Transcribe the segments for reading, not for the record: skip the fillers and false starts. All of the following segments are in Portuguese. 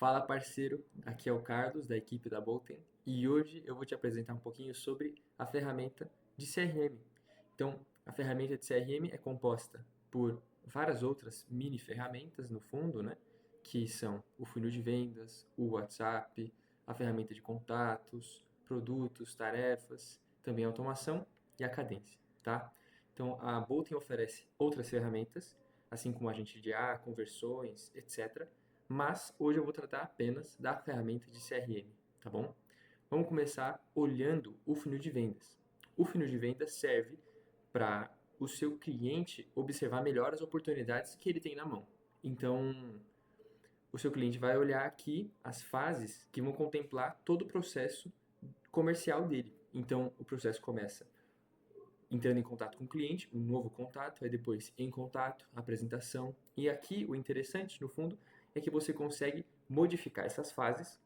Fala, parceiro, aqui é o Carlos da equipe da Bolten e hoje eu vou te apresentar um pouquinho sobre a ferramenta de CRM. Então, a ferramenta de CRM é composta por várias outras mini ferramentas no fundo, né? Que são o funil de vendas, o WhatsApp, a ferramenta de contatos, produtos, tarefas, também a automação e a cadência, tá? Então, a Bolten oferece outras ferramentas, assim como agente de A, conversões, etc. Mas hoje eu vou tratar apenas da ferramenta de CRM, tá bom? Vamos começar olhando o funil de vendas. O funil de vendas serve para o seu cliente observar melhor as oportunidades que ele tem na mão. Então, o seu cliente vai olhar aqui as fases que vão contemplar todo o processo comercial dele. Então, o processo começa entrando em contato com o cliente, um novo contato, aí depois em contato, apresentação. E aqui o interessante, no fundo, é que você consegue modificar essas fases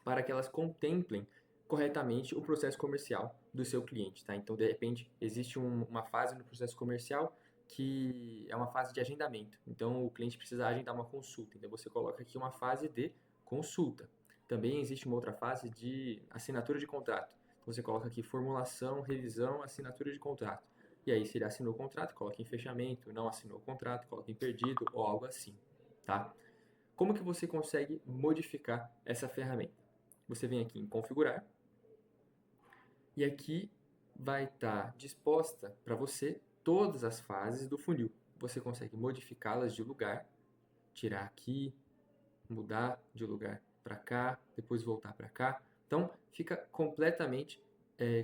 para que elas contemplem corretamente o processo comercial do seu cliente, tá? Então, de repente, existe uma fase no processo comercial que é uma fase de agendamento. Então, o cliente precisa agendar uma consulta. Então, você coloca aqui uma fase de consulta. Também existe uma outra fase de assinatura de contrato. Então, você coloca aqui formulação, revisão, assinatura de contrato. E aí, se ele assinou o contrato, coloca em fechamento, não assinou o contrato, coloca em perdido ou algo assim, tá? Como que você consegue modificar essa ferramenta? Você vem aqui em configurar e aqui vai estar disposta para você todas as fases do funil. Você consegue modificá-las de lugar, tirar aqui, mudar de lugar para cá, depois voltar para cá. Então fica completamente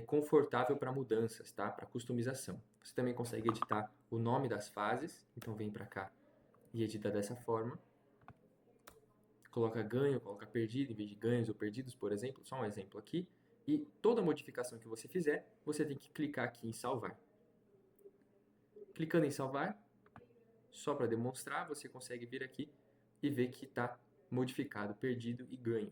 confortável para mudanças, tá? Para customização. Você também consegue editar o nome das fases, então vem para cá e edita dessa forma. Coloca ganho, coloca perdido, em vez de ganhos ou perdidos, por exemplo, só um exemplo aqui. E toda modificação que você fizer, você tem que clicar aqui em salvar. Clicando em salvar, só para demonstrar, você consegue vir aqui e ver que está modificado, perdido e ganho.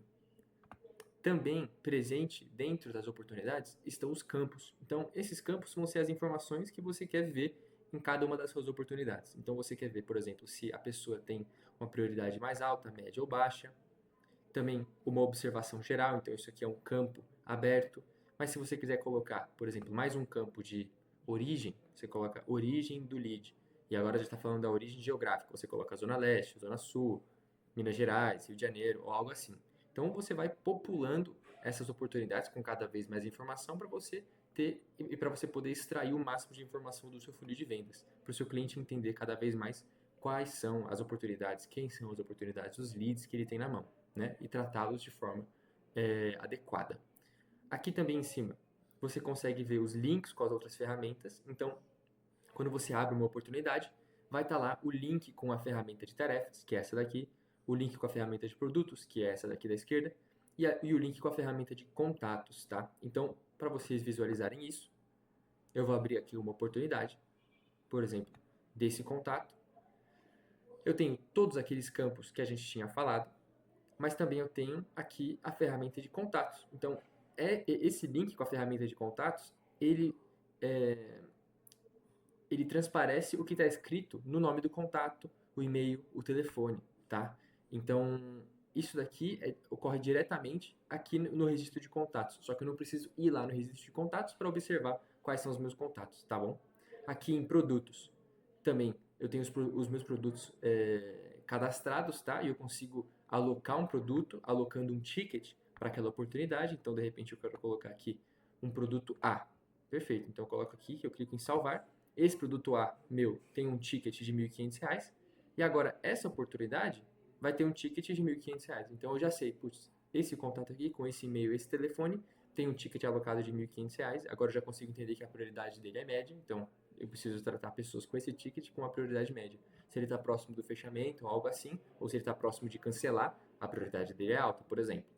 Também presente dentro das oportunidades estão os campos. Então, esses campos vão ser as informações que você quer ver em cada uma das suas oportunidades. Então, você quer ver, por exemplo, se a pessoa tem uma prioridade mais alta, média ou baixa. Também uma observação geral, então isso aqui é um campo aberto. Mas se você quiser colocar, por exemplo, mais um campo de origem, você coloca origem do lead. E agora já está falando da origem geográfica. Você coloca Zona Leste, Zona Sul, Minas Gerais, Rio de Janeiro ou algo assim. Então você vai populando essas oportunidades com cada vez mais informação para você ter e para você poder extrair o máximo de informação do seu funil de vendas, para o seu cliente entender cada vez mais quais são as oportunidades, quem são as oportunidades, os leads que ele tem na mão, né? E tratá-los de forma adequada. Aqui também em cima você consegue ver os links com as outras ferramentas. Então, quando você abre uma oportunidade, vai estar lá o link com a ferramenta de tarefas, que é essa daqui, o link com a ferramenta de produtos, que é essa daqui da esquerda, e o link com a ferramenta de contatos, tá? Então, para vocês visualizarem isso, eu vou abrir aqui uma oportunidade, por exemplo, desse contato. Eu tenho todos aqueles campos que a gente tinha falado, mas também eu tenho aqui a ferramenta de contatos. Então, esse link com a ferramenta de contatos, é, ele transparece o que está escrito no nome do contato, o e-mail, o telefone, tá? Então, isso daqui ocorre diretamente aqui no registro de contatos, só que eu não preciso ir lá no registro de contatos para observar quais são os meus contatos, tá bom? Aqui em produtos, também eu tenho os meus produtos cadastrados, tá? E eu consigo alocar um produto, alocando um ticket para aquela oportunidade. Então, de repente, eu quero colocar aqui um produto A. Perfeito. Então, eu coloco aqui, que eu clico em salvar. Esse produto A, meu, tem um ticket de R$ 1.500. E agora, essa oportunidade vai ter um ticket de R$ 1.500. Então, eu já sei, putz, esse contato aqui, com esse e-mail, esse telefone, tem um ticket alocado de R$ 1.500. Agora, eu já consigo entender que a prioridade dele é média. Então, eu preciso tratar pessoas com esse ticket com uma prioridade média. Se ele está próximo do fechamento, algo assim, ou se ele está próximo de cancelar, a prioridade dele é alta, por exemplo.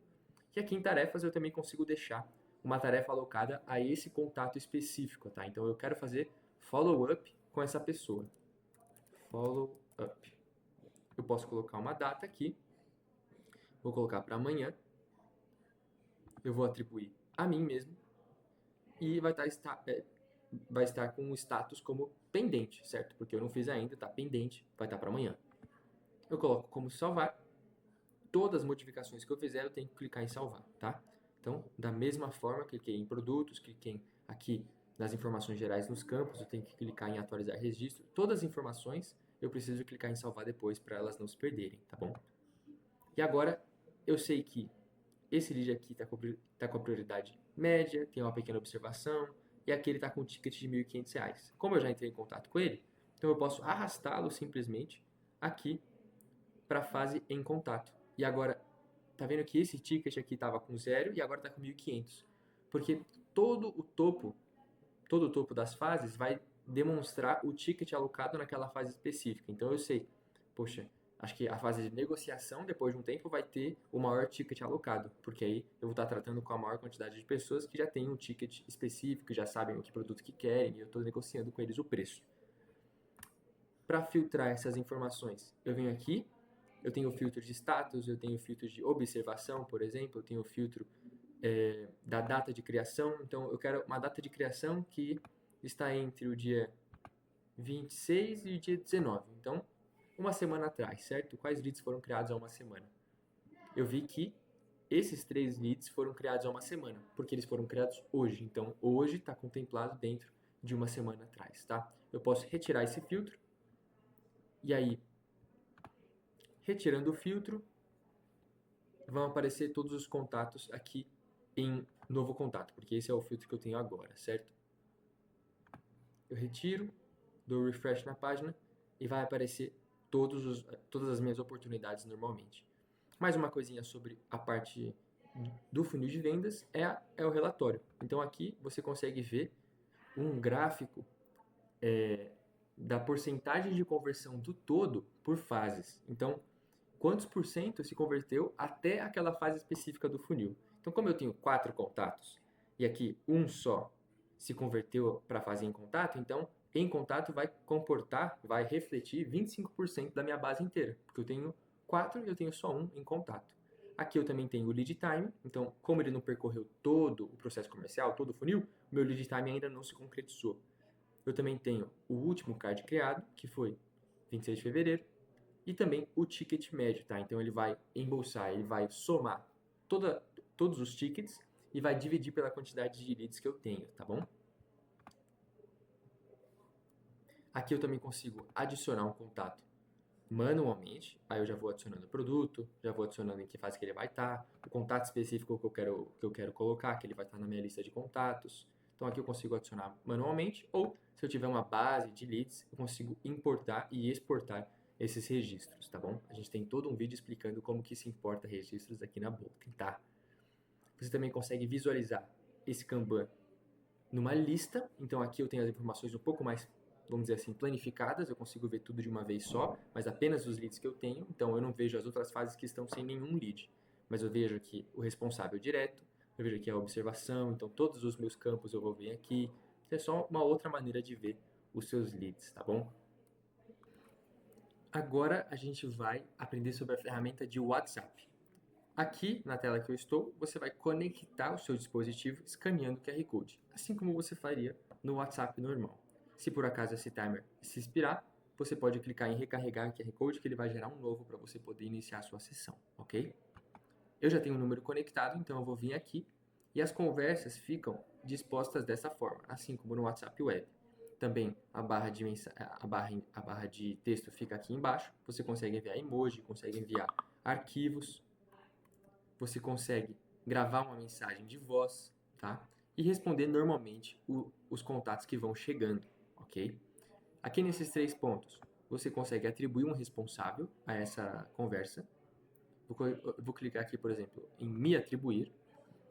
E aqui em tarefas eu também consigo deixar uma tarefa alocada a esse contato específico, tá? Então eu quero fazer follow-up com essa pessoa. Follow-up. Eu posso colocar uma data aqui, vou colocar para amanhã, eu vou atribuir a mim mesmo e vai estar com o status como pendente, certo? Porque eu não fiz ainda, está pendente, vai estar para amanhã. Eu coloco como salvar todas as modificações que eu fizer, eu tenho que clicar em salvar, tá? Então, da mesma forma, cliquei em produtos, cliquei aqui nas informações gerais nos campos, eu tenho que clicar em atualizar registro. Todas as informações eu preciso clicar em salvar depois para elas não se perderem, tá bom? E agora eu sei que esse lead aqui tá com a prioridade média, tem uma pequena observação, e aqui ele está com um ticket de R$ 1.500. Como eu já entrei em contato com ele, então eu posso arrastá-lo simplesmente aqui para a fase em contato. E agora, tá vendo que esse ticket aqui estava com 0 e agora está com 1.500? Porque todo o topo das fases vai demonstrar o ticket alocado naquela fase específica. Então eu sei, poxa, acho que a fase de negociação, depois de um tempo, vai ter o maior ticket alocado, porque aí eu vou estar tratando com a maior quantidade de pessoas que já têm um ticket específico, já sabem o que produto que querem, e eu estou negociando com eles o preço. Para filtrar essas informações, eu venho aqui, eu tenho o filtro de status, eu tenho o filtro de observação, por exemplo, eu tenho o filtro da data de criação. Então, eu quero uma data de criação que está entre o dia 26 e o dia 19. Então, uma semana atrás, certo? Quais leads foram criados há uma semana? Eu vi que esses 3 leads foram criados há uma semana, porque eles foram criados hoje. Então, hoje está contemplado dentro de uma semana atrás, tá? Eu posso retirar esse filtro, e aí, retirando o filtro, vão aparecer todos os contatos aqui em novo contato, porque esse é o filtro que eu tenho agora, certo? Eu retiro, dou refresh na página e vai aparecer todas as minhas oportunidades normalmente. Mais uma coisinha sobre a parte do funil de vendas é o relatório. Então aqui você consegue ver um gráfico da porcentagem de conversão do todo por fases. Então, quantos por cento se converteu até aquela fase específica do funil. Então, como eu tenho 4 contatos e aqui um só se converteu para a fase em contato, então em contato vai refletir 25% da minha base inteira, porque eu tenho 4 e eu tenho só um em contato. Aqui eu também tenho o lead time, então como ele não percorreu todo o processo comercial, todo o funil, meu lead time ainda não se concretizou. Eu também tenho o último card criado, que foi 26 de fevereiro, e também o ticket médio, tá? Então ele vai embolsar, ele vai somar todos os tickets e vai dividir pela quantidade de leads que eu tenho, tá bom? Aqui eu também consigo adicionar um contato manualmente, aí eu já vou adicionando o produto, já vou adicionando em que fase que ele vai estar, o contato específico que eu quero colocar, que ele vai estar na minha lista de contatos. Então aqui eu consigo adicionar manualmente, ou se eu tiver uma base de leads, eu consigo importar e exportar esses registros, tá bom? A gente tem todo um vídeo explicando como que se importa registros aqui na Booking, tá? Você também consegue visualizar esse Kanban numa lista, então aqui eu tenho as informações um pouco mais, vamos dizer assim, planificadas, eu consigo ver tudo de uma vez só, mas apenas os leads que eu tenho, então eu não vejo as outras fases que estão sem nenhum lead, mas eu vejo aqui o responsável direto, eu vejo aqui a observação, então todos os meus campos eu vou ver aqui, é só uma outra maneira de ver os seus leads, tá bom? Agora a gente vai aprender sobre a ferramenta de WhatsApp. Aqui na tela que eu estou, você vai conectar o seu dispositivo escaneando o QR Code, assim como você faria no WhatsApp normal. Se por acaso esse timer se expirar, você pode clicar em recarregar o QR Code que ele vai gerar um novo para você poder iniciar a sua sessão, ok? Eu já tenho o número conectado, então eu vou vir aqui e as conversas ficam dispostas dessa forma, assim como no WhatsApp Web. Também a barra de texto fica aqui embaixo, você consegue enviar emoji, consegue enviar arquivos, você consegue gravar uma mensagem de voz, tá? E responder normalmente os contatos que vão chegando, ok? Aqui nesses 3 pontos, você consegue atribuir um responsável a essa conversa. Vou clicar aqui, por exemplo, em me atribuir,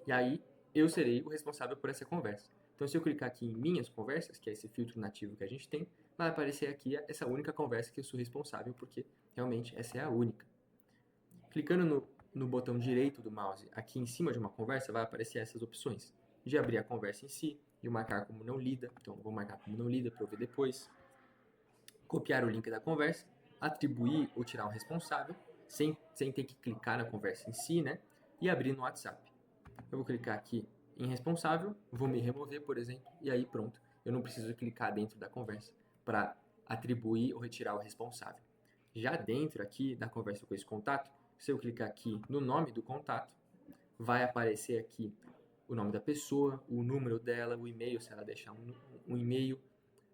e aí eu serei o responsável por essa conversa. Então, se eu clicar aqui em minhas conversas, que é esse filtro nativo que a gente tem, vai aparecer aqui essa única conversa que eu sou responsável, porque realmente essa é a única. Clicando no botão direito do mouse, aqui em cima de uma conversa, vai aparecer essas opções. De abrir a conversa em si, de marcar como não lida, então vou marcar como não lida para eu ver depois. Copiar o link da conversa, atribuir ou tirar um responsável, sem ter que clicar na conversa em si, né? E abrir no WhatsApp. Eu vou clicar aqui em responsável, vou me remover, por exemplo, e aí pronto. Eu não preciso clicar dentro da conversa para atribuir ou retirar o responsável. Já dentro aqui da conversa com esse contato, se eu clicar aqui no nome do contato, vai aparecer aqui o nome da pessoa, o número dela, o e-mail, se ela deixar um e-mail,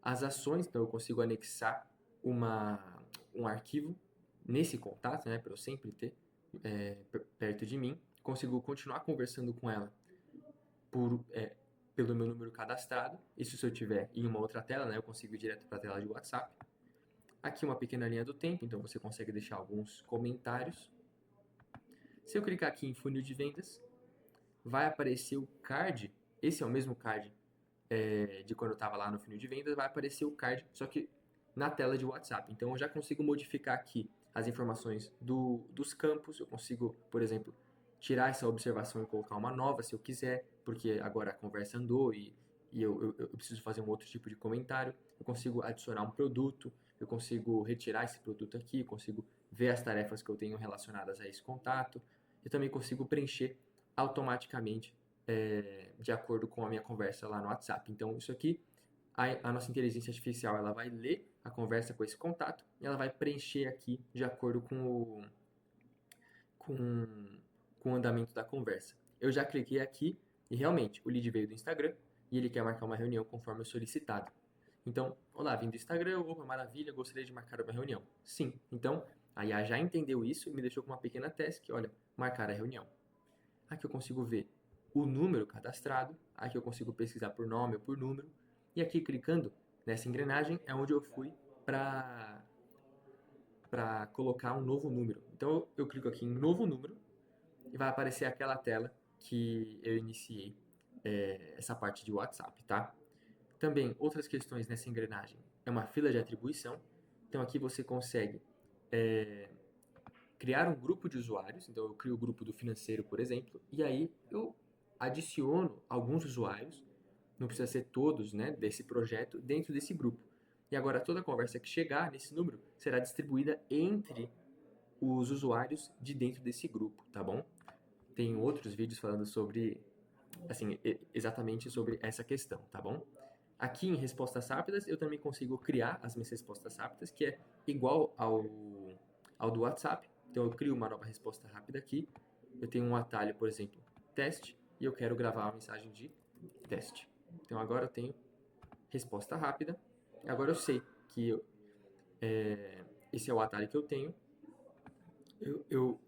as ações, então eu consigo anexar um arquivo nesse contato, né, para eu sempre ter perto de mim, consigo continuar conversando com ela pelo meu número cadastrado. Isso se eu tiver em uma outra tela, né, eu consigo ir direto para a tela de WhatsApp. Aqui uma pequena linha do tempo, então você consegue deixar alguns comentários. Se eu clicar aqui em funil de vendas, vai aparecer o card. Esse é o mesmo card de quando eu estava lá no funil de vendas, vai aparecer o card, só que na tela de WhatsApp. Então eu já consigo modificar aqui as informações dos campos. Eu consigo, por exemplo, tirar essa observação e colocar uma nova se eu quiser, porque agora a conversa andou e eu preciso fazer um outro tipo de comentário. Eu consigo adicionar um produto, eu consigo retirar esse produto aqui, eu consigo ver as tarefas que eu tenho relacionadas a esse contato. Eu também consigo preencher automaticamente de acordo com a minha conversa lá no WhatsApp. Então, isso aqui, a nossa inteligência artificial, ela vai ler a conversa com esse contato e ela vai preencher aqui de acordo com o andamento da conversa. Eu já cliquei aqui e realmente o lead veio do Instagram e ele quer marcar uma reunião conforme solicitado. Então, olá, vim do Instagram, opa, maravilha, gostaria de marcar uma reunião. Sim, então a IA já entendeu isso e me deixou com uma pequena task, olha, marcar a reunião. Aqui eu consigo ver o número cadastrado, aqui eu consigo pesquisar por nome ou por número, e aqui clicando nessa engrenagem é onde eu fui para colocar um novo número. Então eu clico aqui em novo número e vai aparecer aquela tela que eu iniciei essa parte de WhatsApp, tá? Também outras questões nessa engrenagem é uma fila de atribuição. Então aqui você consegue criar um grupo de usuários. Então eu crio o grupo do financeiro, por exemplo, e aí eu adiciono alguns usuários, não precisa ser todos, né, desse projeto, dentro desse grupo. E agora toda conversa que chegar nesse número será distribuída entre os usuários de dentro desse grupo, tá bom? Tem outros vídeos falando sobre, assim, exatamente sobre essa questão, tá bom? Aqui em respostas rápidas, eu também consigo criar as minhas respostas rápidas, que é igual ao do WhatsApp. Então, eu crio uma nova resposta rápida aqui. Eu tenho um atalho, por exemplo, teste, e eu quero gravar uma mensagem de teste. Então, agora eu tenho resposta rápida. Agora eu sei que esse é o atalho que eu tenho. Eu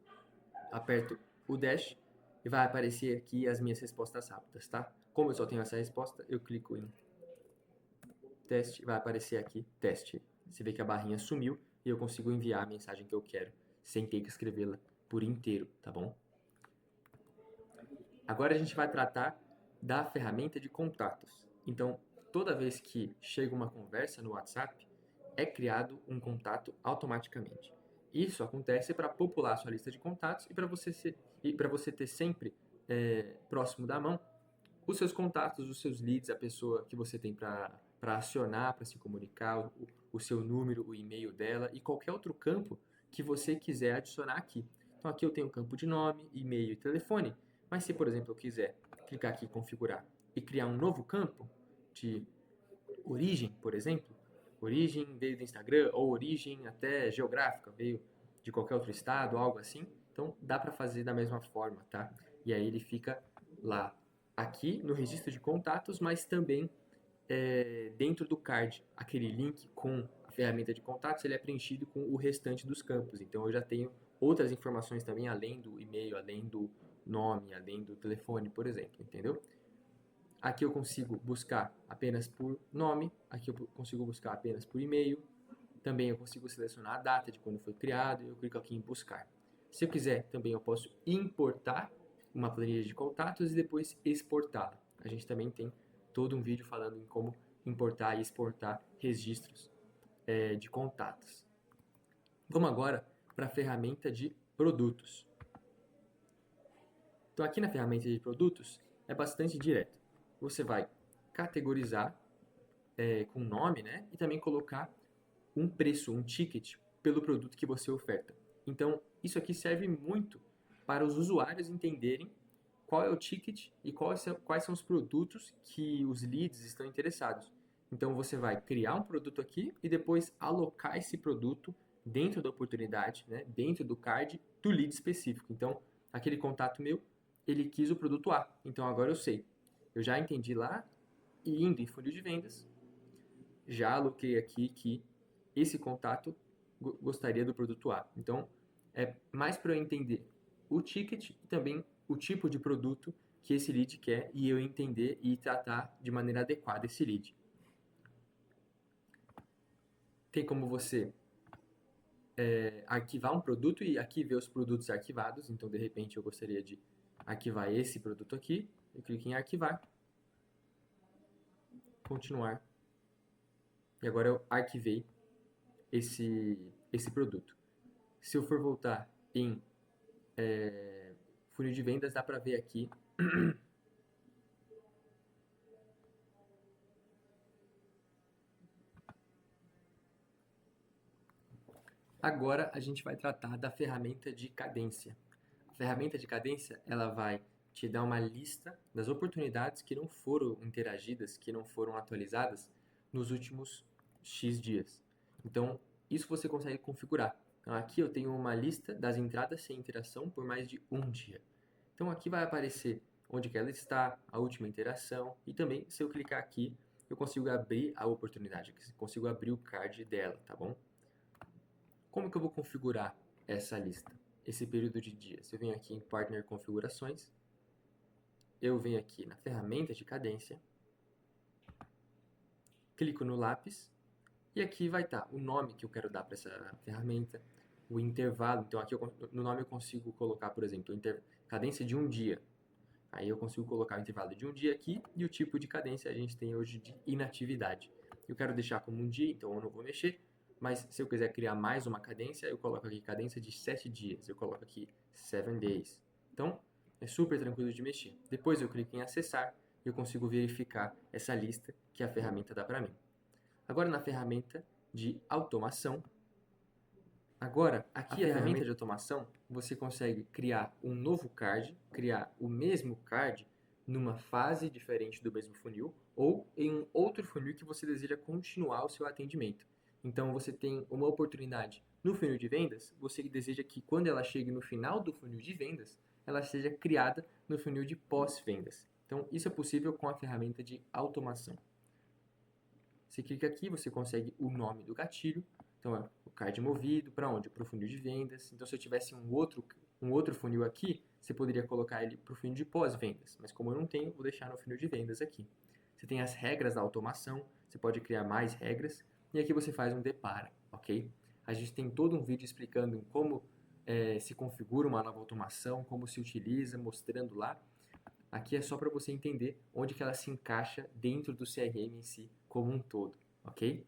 aperto o dash e vai aparecer aqui as minhas respostas rápidas, tá? Como eu só tenho essa resposta, eu clico em teste, vai aparecer aqui teste. Você vê que a barrinha sumiu e eu consigo enviar a mensagem que eu quero sem ter que escrevê-la por inteiro, tá bom? Agora a gente vai tratar da ferramenta de contatos. Então, toda vez que chega uma conversa no WhatsApp, é criado um contato automaticamente. Isso acontece para popular a sua lista de contatos e para você ter sempre próximo da mão os seus contatos, os seus leads, a pessoa que você tem para acionar, para se comunicar, o seu número, o e-mail dela e qualquer outro campo que você quiser adicionar aqui. Então aqui eu tenho o campo de nome, e-mail e telefone, mas se, por exemplo, eu quiser clicar aqui em configurar e criar um novo campo de origem, por exemplo, origem veio do Instagram ou origem até geográfica, veio de qualquer outro estado, algo assim, então dá para fazer da mesma forma, tá? E aí ele fica lá aqui no registro de contatos, mas também dentro do card, aquele link com a ferramenta de contatos, ele é preenchido com o restante dos campos. Então eu já tenho outras informações também, além do e-mail, além do nome, além do telefone, por exemplo, entendeu? Aqui eu consigo buscar apenas por nome, aqui eu consigo buscar apenas por e-mail. Também eu consigo selecionar a data de quando foi criado e eu clico aqui em buscar. Se eu quiser, também eu posso importar uma planilha de contatos e depois exportá-la. A gente também tem todo um vídeo falando em como importar e exportar registros de contatos. Vamos agora para a ferramenta de produtos. Então aqui na ferramenta de produtos é bastante direto. Você vai categorizar com nome, né? E também colocar um preço, um ticket pelo produto que você oferta. Então, isso aqui serve muito para os usuários entenderem qual é o ticket e quais são os produtos que os leads estão interessados. Então, você vai criar um produto aqui e depois alocar esse produto dentro da oportunidade, né, dentro do card do lead específico. Então, aquele contato meu, ele quis o produto A. Então, agora eu sei. Eu já entendi lá e indo em funil de vendas, já aloquei aqui que esse contato gostaria do produto A. Então, é mais para eu entender o ticket e também o tipo de produto que esse lead quer e eu entender e tratar de maneira adequada esse lead. Tem como você arquivar um produto e aqui ver os produtos arquivados. Então, de repente, eu gostaria de arquivar esse produto aqui. Eu clico em arquivar, continuar. E agora eu arquivei esse produto. Se eu for voltar em funil de vendas, dá para ver aqui Agora a gente vai tratar da ferramenta de cadência. A ferramenta de cadência, ela vai te dar uma lista das oportunidades que não foram interagidas, que não foram atualizadas nos últimos X dias. Então, isso você consegue configurar. Então, aqui eu tenho uma lista das entradas sem interação por mais de um dia. Então, aqui vai aparecer onde que ela está, a última interação, e também, se eu clicar aqui, eu consigo abrir a oportunidade, consigo abrir o card dela, tá bom? Como que eu vou configurar essa lista, esse período de dias? Eu venho aqui em Partner Configurações, eu venho aqui na ferramenta de cadência, clico no lápis e aqui vai estar o nome que eu quero dar para essa ferramenta, o intervalo. Então aqui no nome eu consigo colocar, por exemplo, cadência de um dia. Aí eu consigo colocar o intervalo de um dia aqui e o tipo de cadência a gente tem hoje de inatividade. Eu quero deixar como um dia, então eu não vou mexer. Mas se eu quiser criar mais uma cadência, eu coloco aqui cadência de 7 dias. Eu coloco aqui 7 days. Então, é super tranquilo de mexer. Depois eu clico em acessar e eu consigo verificar essa lista que a ferramenta dá para mim. Agora na ferramenta de automação. Agora, aqui a ferramenta de automação, você consegue criar um novo card, criar o mesmo card numa fase diferente do mesmo funil ou em um outro funil que você deseja continuar o seu atendimento. Então, você tem uma oportunidade no funil de vendas, você deseja que quando ela chegue no final do funil de vendas, ela seja criada no funil de pós-vendas. Então, isso é possível com a ferramenta de automação. Você clica aqui, você consegue o nome do gatilho. Então, é o card movido, para onde? Para o funil de vendas. Então, se eu tivesse um outro funil aqui, você poderia colocar ele para o funil de pós-vendas. Mas como eu não tenho, vou deixar no funil de vendas aqui. Você tem as regras da automação, você pode criar mais regras. E aqui você faz um depara, ok? A gente tem todo um vídeo explicando como se configura uma nova automação, como se utiliza, mostrando lá. Aqui é só para você entender onde que ela se encaixa dentro do CRM em si como um todo, ok?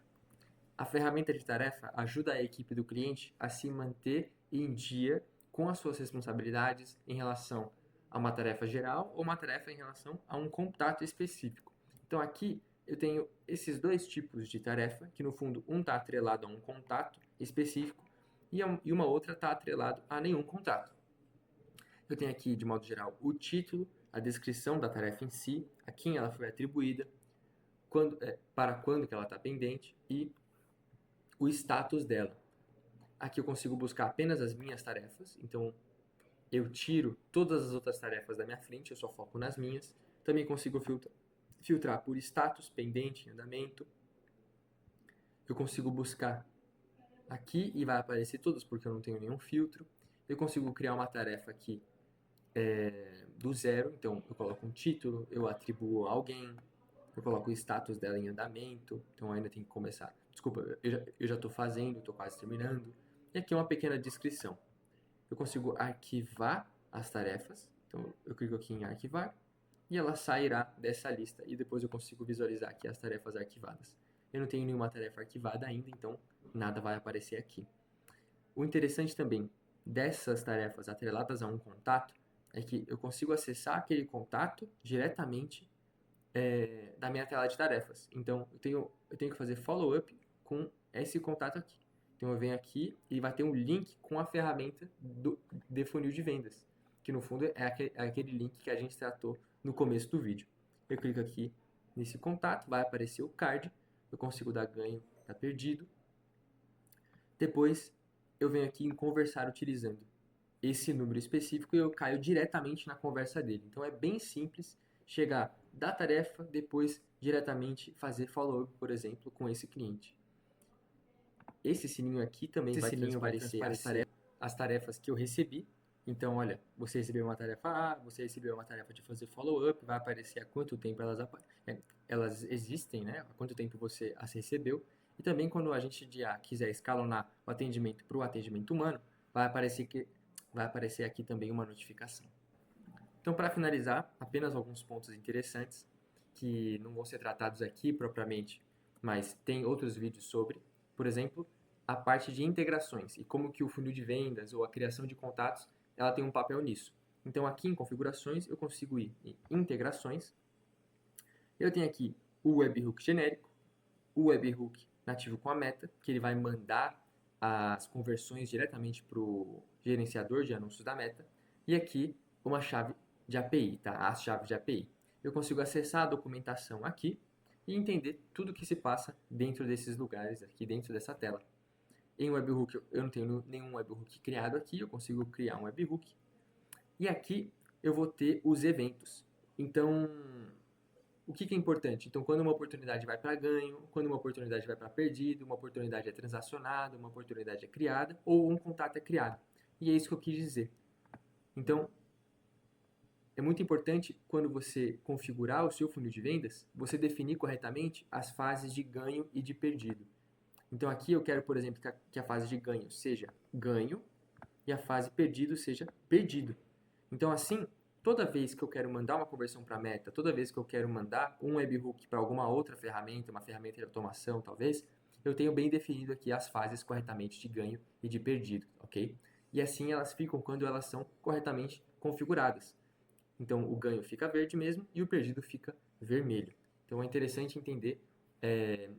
A ferramenta de tarefa ajuda a equipe do cliente a se manter em dia com as suas responsabilidades em relação a uma tarefa geral ou uma tarefa em relação a um contato específico. Então aqui eu tenho esses dois tipos de tarefa, que no fundo um está atrelado a um contato específico e uma outra está atrelado a nenhum contato. Eu tenho aqui, de modo geral, o título, a descrição da tarefa em si, a quem ela foi atribuída, para quando que ela está pendente e o status dela. Aqui eu consigo buscar apenas as minhas tarefas, então eu tiro todas as outras tarefas da minha frente, eu só foco nas minhas. Também consigo filtrar por status, pendente, em andamento. Eu consigo buscar aqui e vai aparecer todas porque eu não tenho nenhum filtro. Eu consigo criar uma tarefa aqui do zero, então eu coloco um título, eu atribuo a alguém, eu coloco o status dela em andamento, então ainda tem que começar. Desculpa, eu já estou fazendo, estou quase terminando. E aqui uma pequena descrição. Eu consigo arquivar as tarefas, então eu clico aqui em arquivar e ela sairá dessa lista e depois eu consigo visualizar aqui as tarefas arquivadas. Eu não tenho nenhuma tarefa arquivada ainda, então nada vai aparecer aqui. O interessante também dessas tarefas atreladas a um contato é que eu consigo acessar aquele contato diretamente da minha tela de tarefas. Então, eu tenho que fazer follow-up com esse contato aqui. Então, eu venho aqui e vai ter um link com a ferramenta de funil de vendas, que no fundo é aquele link que a gente tratou no começo do vídeo. Eu clico aqui nesse contato, vai aparecer o card, eu consigo dar ganho, tá perdido. Depois, eu venho aqui em conversar utilizando esse número específico e eu caio diretamente na conversa dele. Então é bem simples chegar da tarefa, depois diretamente fazer follow-up, por exemplo, com esse cliente. Esse sininho aqui também vai transparecer as tarefas que eu recebi. Então, olha, você recebeu uma tarefa A, você recebeu uma tarefa de fazer follow-up, vai aparecer há quanto tempo elas existem, né? Há quanto tempo você as recebeu. E também quando a gente quiser escalonar o atendimento para o atendimento humano, vai aparecer aqui também uma notificação. Então, para finalizar, apenas alguns pontos interessantes que não vão ser tratados aqui propriamente, mas tem outros vídeos sobre. Por exemplo, a parte de integrações e como que o funil de vendas ou a criação de contatos, ela tem um papel nisso. Então, aqui em configurações, eu consigo ir em integrações. Eu tenho aqui o webhook genérico, o webhook nativo com a meta, que ele vai mandar as conversões diretamente para o gerenciador de anúncios da meta. E aqui uma chave de API, tá? As chaves de API. Eu consigo acessar a documentação aqui e entender tudo que se passa dentro desses lugares, aqui dentro dessa tela. Em webhook, eu não tenho nenhum webhook criado aqui, eu consigo criar um webhook. E aqui eu vou ter os eventos. Então, o que é importante? Então, quando uma oportunidade vai para ganho, quando uma oportunidade vai para perdido, uma oportunidade é transacionada, uma oportunidade é criada ou um contato é criado. E é isso que eu quis dizer. Então, é muito importante quando você configurar o seu funil de vendas, você definir corretamente as fases de ganho e de perdido. Então, aqui eu quero, por exemplo, que a fase de ganho seja ganho e a fase perdido seja perdido. Então, assim, toda vez que eu quero mandar uma conversão para meta, toda vez que eu quero mandar um webhook para alguma outra ferramenta, uma ferramenta de automação talvez, eu tenho bem definido aqui as fases corretamente de ganho e de perdido, ok? E assim elas ficam quando elas são corretamente configuradas. Então o ganho fica verde mesmo e o perdido fica vermelho. Então é interessante entender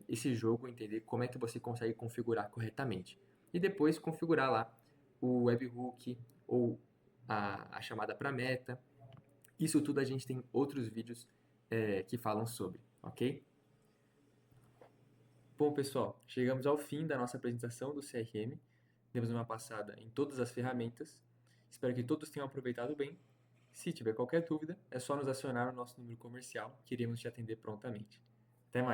esse jogo, entender como é que você consegue configurar corretamente. E depois configurar lá o webhook ou a chamada para meta. Isso tudo a gente tem outros vídeos que falam sobre, ok? Bom, pessoal, chegamos ao fim da nossa apresentação do CRM. Demos uma passada em todas as ferramentas. Espero que todos tenham aproveitado bem. Se tiver qualquer dúvida, é só nos acionar no nosso número comercial, que iremos te atender prontamente. Até mais!